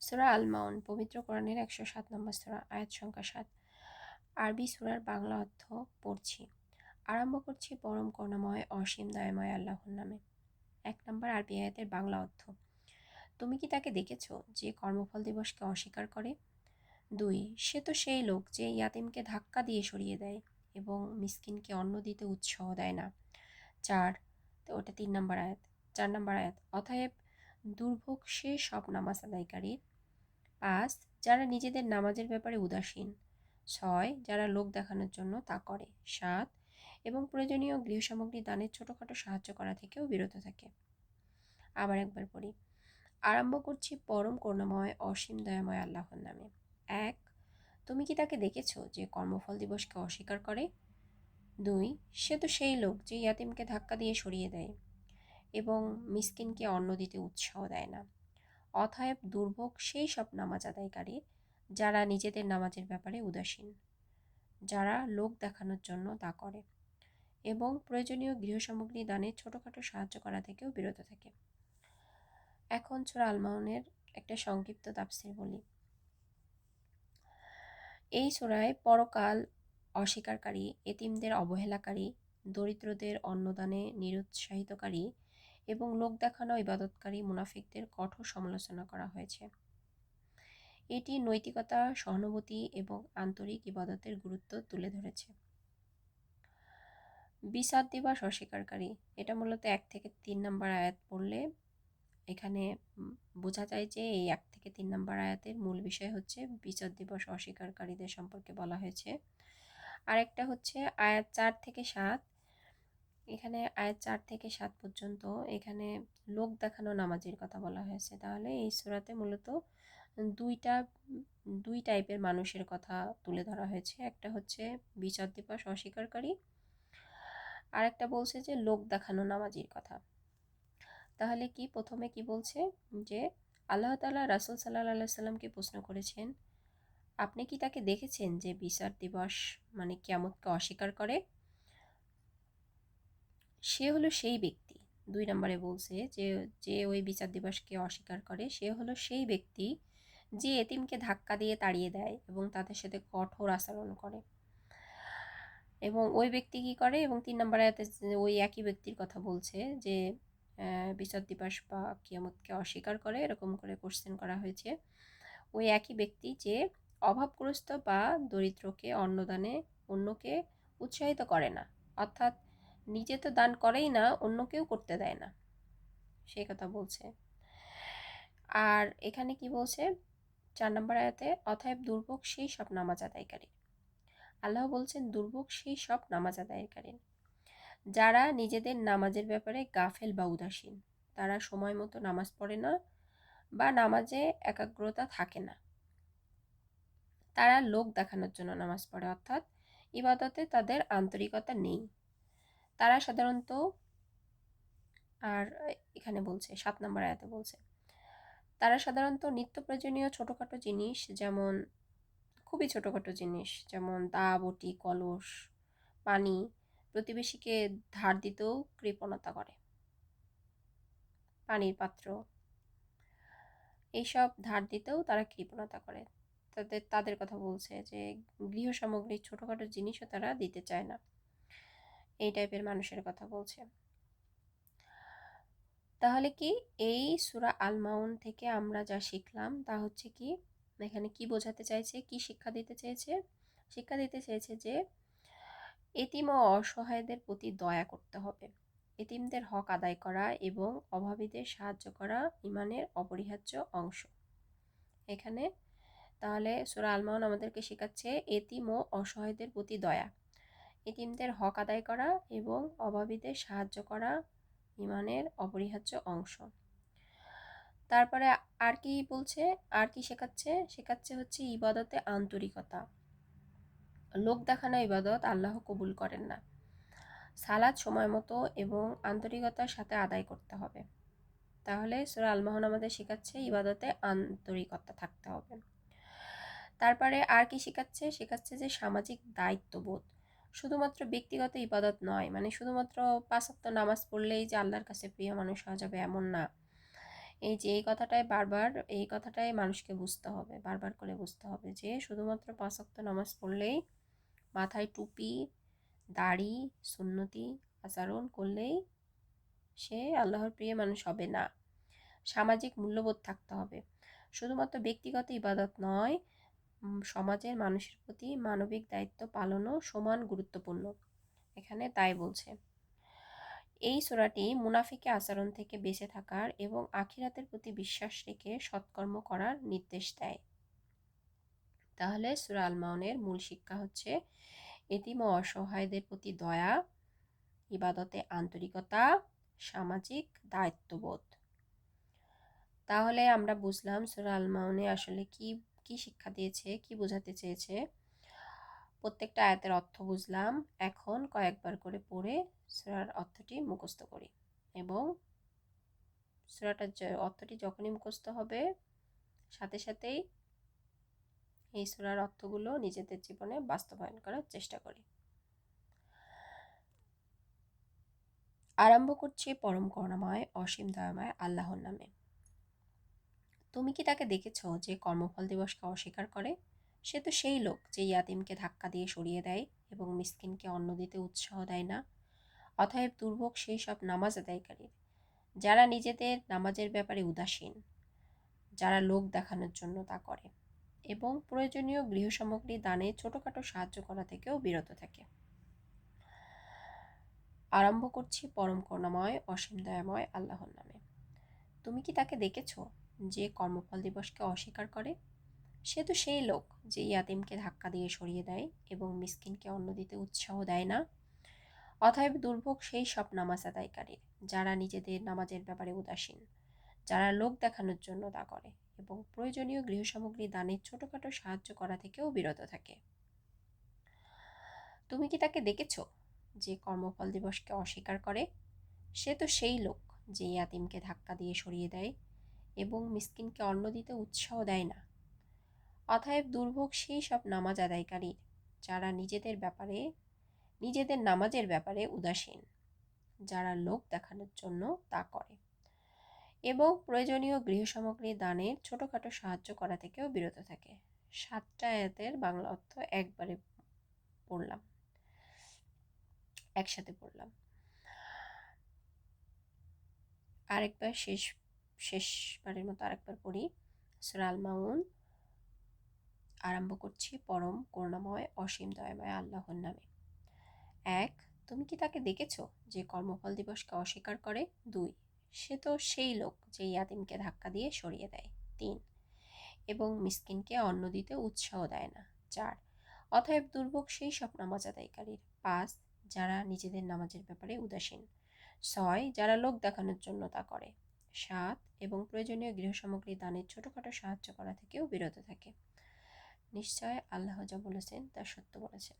সূরা আল মাউন পবিত্র কোরআনের ১০৭ নম্বর সূরা, আয়াত সংখ্যা ৭। আরবি সূরার বাংলা অর্থ পড়ছি। আরম্ভ করছি পরম করুণাময় অসীম দয়াময় আল্লাহর নামে। ১ নম্বর আরবি আয়াতের বাংলা অর্থ: তুমি কি তাকে দেখেছো যে কর্মফল দিবসকে অস্বীকার করে? ২. সে তো সেই লোক যে ইয়াতীমকে ধাক্কা দিয়ে সরিয়ে দেয় এবং মিসকিনকে অন্ন দিতে উৎসাহ দেয় না। ৪. তো ওটা ৩ নম্বর আয়াত। ৪ নম্বর আয়াত: অতএব দুর্ভোগ সে সব নামাজ আদায়কারী। ৫. যারা নিজেদের নামাজের ব্যাপারে উদাসীন। ৬. যারা লোক দেখানোর জন্য তা করে। ৭. এবং প্রয়োজনীয় গৃহসামগ্রী দানের ছোটোখাটো সাহায্য করা থেকেও বিরত থাকে। আবার একবার পড়ি। আরম্ভ করছি পরম করুণাময় অসীম দয়াময় আল্লাহর নামে। ১. তুমি কি তাকে দেখেছো যে কর্মফল দিবসকে অস্বীকার করে? ২. সে তো সেই লোক যে ইয়াতীমকে ধাক্কা দিয়ে সরিয়ে দেয় এবং মিসকিনকে অন্ন দিতে উৎসাহ দেয় না। অতএব দুর্ভোগ সেই সব নামাজ আদায়কারী যারা নিজেদের নামাজের ব্যাপারে উদাসীন, যারা লোক দেখানোর জন্য তা করে এবং প্রয়োজনীয় গৃহসামগ্রী দানে ছোটোখাটো সাহায্য করা থেকেও বিরত থাকে। এখন সূরা আল মাউনের একটা সংক্ষিপ্ত তাফসীর বলি। এই সূরায় পরকাল অস্বীকারী, এতিমদের অবহেলাকারী, দরিদ্রদের অন্নদানে নিরুৎসাহিতকারী এবং লোক দেখানো ইবাদতকারী মুনাফিকদের কঠোর সমালোচনা করা হয়েছে। এটি নৈতিকতা, সহানুভূতি এবং আন্তরিক ইবাদতের গুরুত্ব তুলে ধরেছে। বিচার দিবস অস্বীকারী, এটা মূলত ১ থেকে ৩ নম্বর আয়াত পড়লে এখানে বোঝা যায় যে এই ১ থেকে ৩ নম্বর আয়াতের মূল বিষয় হচ্ছে বিচার দিবস অস্বীকারীদের সম্পর্কে বলা হয়েছে। আরেকটা হচ্ছে আয়াত ৪ থেকে ৭। এখানে আয়াত ৪ থেকে ৭ পর্যন্ত এখানে লোক দেখানো নামাজের কথা বলা হয়েছে। তাহলে এই সূরাতে মূলত দুই টাইপের মানুষের কথা তুলে ধরা হয়েছে। একটা হচ্ছে বিচার দিবস অস্বীকারী, আর একটা বলছে যে লোক দেখানো নামাজির কথা। তাহলে কি প্রথমে কি বলছে যে আল্লাহ তাআলা রাসূল সাল্লাল্লাহু আলাইহি সাল্লামকে প্রশ্ন করেছেন, আপনি কি তাকে দেখেছেন যে বিচার দিবস মানে কিয়ামতকে অস্বীকার করে? সে হলো সেই ব্যক্তি। ২ নম্বরে বলছে যে যে ওই বিচার দিবসকে অস্বীকার করে সে হলো সেই ব্যক্তি যে এতিমকে ধাক্কা দিয়ে তাড়িয়ে দেয় এবং তাদের সাথে কঠোর আচরণ করে। এবং ওই ব্যক্তি কি করে, এবং ৩ নম্বর আয়াতে ওই একই ব্যক্তির কথা বলছে যে বিচার দিবস বা কিয়ামতকে অস্বীকার করে, এরকম করে কোশ্চেন করা হয়েছে। ওই একই ব্যক্তি যে অভাবগ্রস্ত বা দরিদ্রকে অন্নদানে অন্যকে উৎসাহিত করে না, অর্থাৎ নিজে তো দান করেই না, অন্যকেও করতে দেয় না, সেই কথা বলছে। আর এখানে কি বলছে ৪ নম্বর আয়াতে, অতএব দুর্ভোগ সেই সব নামাজ আদায়কারী। আল্লাহ বলছেন দুর্ভোগ সেই সব নামাজ আদায়কারী যারা নিজেদের নামাজের ব্যাপারে গাফেল বা উদাসীন। তারা সময় মতো নামাজ পড়ে না বা নামাজে একাগ্রতা থাকে না। তারা লোক দেখানোর জন্য নামাজ পড়ে, অর্থাৎ ইবাদতে তাদের আন্তরিকতা নেই। তারা সাধারণত, আর এখানে বলছে ৭ নম্বর আয়াতে বলছে, তারা সাধারণত নিত্য প্রয়োজনীয় ছোটোখাটো জিনিস, যেমন খুবই ছোটোখাটো জিনিস যেমন দা, বটি, কলস, পানি, প্রতিবেশীকে ধার দিতেও কৃপণতা করে। পানির পাত্র, এইসব ধার দিতেও তারা কৃপণতা করে। তাদের কথা বলছে যে গৃহ সামগ্রীর ছোটোখাটো জিনিসও তারা দিতে চায় না। এই টাইপের মানুষের কথা বলছে। তাহলে কি এই সূরা আল মাউন থেকে আমরা যা শিখলাম তা হচ্ছে কি, এখানে কি বোঝাতে চাইছে, কি শিক্ষা দিতে চেয়েছে? শিক্ষা দিতে চেয়েছে যে এতিম ও অসহায়দের প্রতি দয়া করতে হবে। এতিমদের হক আদায় করা এবং অভাবীদের সাহায্য করা ঈমানের অপরিহার্য অংশ। এখানে তাহলে সূরা আল মাউন আমাদেরকে শেখাচ্ছে এতিম ও অসহায়দের প্রতি দয়া, এতিমদের হক আদায় করা এবং অভাবীদের সাহায্য করা ঈমানের অপরিহার্য অংশ। তারপরে আর কি বলছে, আর কি শেখাচ্ছে? শেখাচ্ছে হচ্ছে ইবাদতে আন্তরিকতা। লোক দেখানো ইবাদত আল্লাহ কবুল করেন না। সালাত সময় মতো এবং আন্তরিকতার সাথে আদায় করতে হবে। তাহলে সূরা আল মাউন আমাদের শেখাচ্ছে ইবাদতে আন্তরিকতা থাকতে হবে। তারপরে আর কি শেখাচ্ছে? শেখাচ্ছে যে সামাজিক দায়িত্ববোধ। শুধুমাত্র ব্যক্তিগত ইবাদত নয়, মানে শুধুমাত্র ৫ ওয়াক্ত নামাজ পড়লেই যে আল্লাহর কাছে প্রিয় মানুষ হওয়া যাবে এমন না। এই কথাটাই মানুষকে বুঝতে হবে, বারবার করে বুঝতে হবে যে শুধুমাত্র 5 ওয়াক্ত নামাজ পড়লেই, মাথায় টুপি, দাড়ি, সুন্নতি আচরণ করলেই সে আল্লাহর প্রিয় মানুষ হবে না। সামাজিক মূল্যবোধ থাকতে হবে। শুধুমাত্র ব্যক্তিগত ইবাদত নয়, সমাজের মানুষের প্রতি মানবিক দায়িত্ব পালনও সমান গুরুত্বপূর্ণ। এখানে তাই বলছে। এই সূরাটি মুনাফিকি আচরণ থেকে বেঁচে থাকার এবং আখিরাতের প্রতি বিশ্বাস রেখে সৎকর্ম করার নির্দেশ দেয়। তাহলে সূরা আল মাউনের মূল শিক্ষা হচ্ছে এতিম ও অসহায়দের প্রতি দয়া, ইবাদতে আন্তরিকতা, সামাজিক দায়িত্ববোধ। তাহলে আমরা বুঝলাম সূরা আল মাউনে আসলে কি কি শিক্ষা দিয়েছে, কি বোঝাতে চেয়েছে। প্রত্যেকটা আয়াতের অর্থ বুঝলাম। এখন কয়েকবার করে পড়ে সূরার অর্থটি মুখস্থ করি, এবং সূরাটার অর্থটি যখনই মুখস্থ হবে সাথে সাথেই এই সূরার অর্থগুলো নিজেদের জীবনে বাস্তবায়ন করার চেষ্টা করি। আরম্ভ করছি পরম করুণাময় অসীম দয়াময় আল্লাহর নামে। তুমি কি তাকে দেখেছ যে কর্মফল দিবসকে অস্বীকার করে? সে তো সেই লোক যে ইয়াতিমকে ধাক্কা দিয়ে সরিয়ে দেয় এবং মিসকিনকে অন্ন দিতে উৎসাহ দেয় না। অতএব দুর্ভোগ সেই সব নামাজ আদায়কারীর, যারা নিজেদের নামাজের ব্যাপারে উদাসীন, যারা লোক দেখানোর জন্য তা করে এবং প্রয়োজনীয় গৃহসামগ্রী দানে ছোটখাটো সাহায্য করা থেকেও বিরত থাকে। আরম্ভ করছি পরম করুণাময় অসীম দয়াময় আল্লাহর নামে। তুমি কি তাকে দেখেছ যে কর্মফল দিবসকে অস্বীকার করে? সে তো সেই লোক যে ইয়াতিমকে ধাক্কা দিয়ে সরিয়ে দেয় এবং মিসকিনকে অন্ন দিতে উৎসাহ দেয় না। অতএব দুর্ভোগ সেই সব নামাজ আদায়কারীর, যারা নিজেদের নামাজের ব্যাপারে উদাসীন, যারা লোক দেখানোর জন্য তা করে এবং প্রয়োজনীয় গৃহসামগ্রী দানের ছোটখাটো সাহায্য করা থেকেও বিরত থাকে। তুমি কি তাকে দেখেছ যে কর্মফল দিবসকে অস্বীকার করে? সে তো সেই লোক যে ইয়াতিমকে ধাক্কা দিয়ে সরিয়ে দেয় এবং মিসকিনকে অন্ন দিতে উৎসাহ দেয় না। অতএব দুর্ভোগ সেই সব নামাজ আদায়কারীর, যারা নিজেদের নামাজের ব্যাপারে উদাসীন, যারা লোক দেখানোর জন্য তা করে এবং প্রয়োজনীয় গৃহসামগ্রী দানের ছোটখাটো সাহায্য করা থেকেও বিরত থাকে। 7টা আয়াতের বাংলা অর্থ একবারে পড়লাম, একসাথে পড়লাম। আরেকবার শেষবারের মতো আরেকবার পড়ি। সূরা আল মাউন। আরম্ভ করছি পরম করুণাময় অসীম দয়াময় আল্লাহর নামে। 1. তুমি কি তাকে দেখেছ যে কর্মফল দিবসকে অস্বীকার করে? 2. সে তো সেই লোক যে ইয়াতিমকে ধাক্কা দিয়ে সরিয়ে দেয়। 3. এবং মিসকিনকে অন্ন দিতে উৎসাহ দেয় না। 4. অতএব দুর্ভোগ সেই সব নামাজ আদায়কারীর। 5. যারা নিজেদের নামাজের ব্যাপারে উদাসীন। 6. যারা লোক দেখানোর জন্য তা করে। 7. এবং প্রয়োজনীয় গৃহসামগ্রী দানের ছোটখাটো সাহায্য করা থেকেও বিরত থাকে। নিশ্চয় আল্লাহ যা বলেছেন তা সত্য বলেছেন।